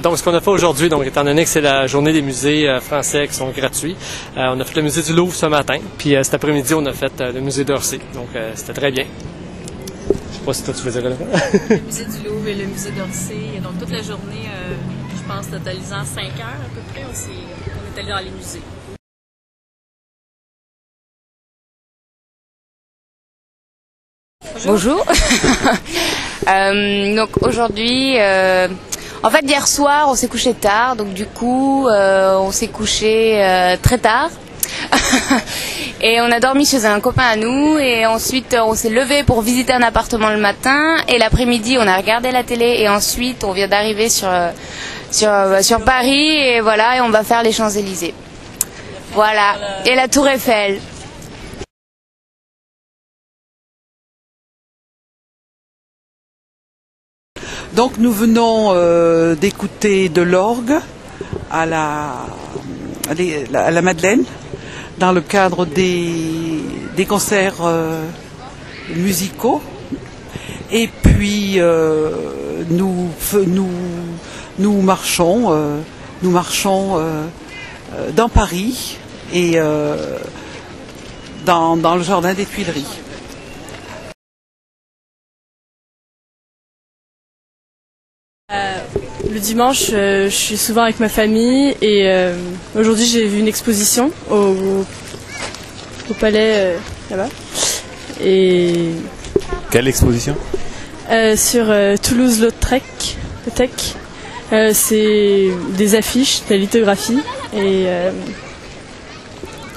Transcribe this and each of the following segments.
Donc ce qu'on a fait aujourd'hui, donc étant donné que c'est la journée des musées français qui sont gratuits, on a fait le musée du Louvre ce matin, puis cet après-midi on a fait le musée d'Orsay, donc c'était très bien. Je sais pas si toi tu faisais là. Le musée du Louvre et le musée d'Orsay, donc toute la journée, je pense totalisant 5 heures à peu près, on est allé dans les musées. Bonjour. Donc aujourd'hui, en fait hier soir on s'est couché tard, donc du coup on s'est couché très tard. Et on a dormi chez un copain à nous et ensuite on s'est levé pour visiter un appartement le matin et l'après-midi on a regardé la télé et ensuite on vient d'arriver sur Paris et voilà, et on va faire les Champs-Élysées. Voilà, et la Tour Eiffel. Donc nous venons d'écouter de l'orgue à la Madeleine dans le cadre des concerts musicaux. Et puis nous marchons dans Paris et dans le jardin des Tuileries. Le dimanche, je suis souvent avec ma famille et aujourd'hui j'ai vu une exposition au palais là-bas. Et quelle exposition? Sur Toulouse-Lautrec. C'est des affiches, de la lithographie et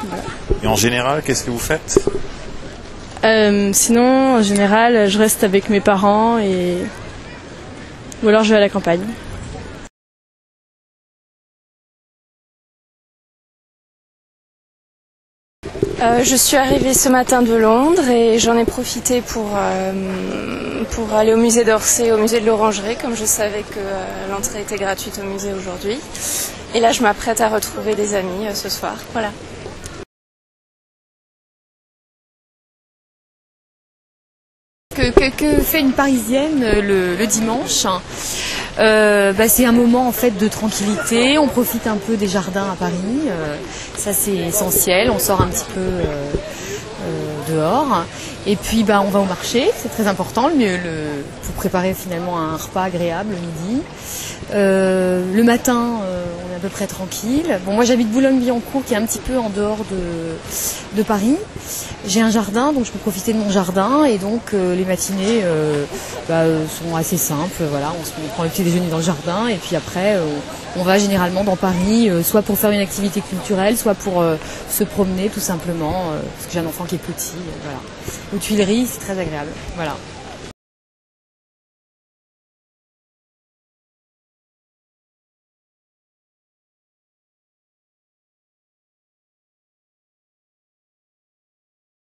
voilà. Et en général, qu'est-ce que vous faites? Sinon, en général, je reste avec mes parents ou alors je vais à la campagne. Je suis arrivée ce matin de Londres et j'en ai profité pour aller au musée d'Orsay, au musée de l'Orangerie, comme je savais que l'entrée était gratuite au musée aujourd'hui. Et là, je m'apprête à retrouver des amis ce soir. Voilà. Que fait une Parisienne le dimanche? C'est un moment en fait de tranquillité, on profite un peu des jardins à Paris, ça c'est essentiel, on sort un petit peu dehors et puis on va au marché, c'est très important, pour préparer finalement un repas agréable le midi. Le matin on est à peu près tranquille. Bon, moi j'habite Boulogne-Billancourt qui est un petit peu en dehors de Paris. J'ai un jardin donc je peux profiter de mon jardin et donc les matinées sont assez simples. Voilà, on prend le petit déjeuner dans le jardin et puis après on va généralement dans Paris soit pour faire une activité culturelle, soit pour se promener tout simplement parce que j'ai un enfant qui est petit. Voilà. Aux Tuileries c'est très agréable. Voilà.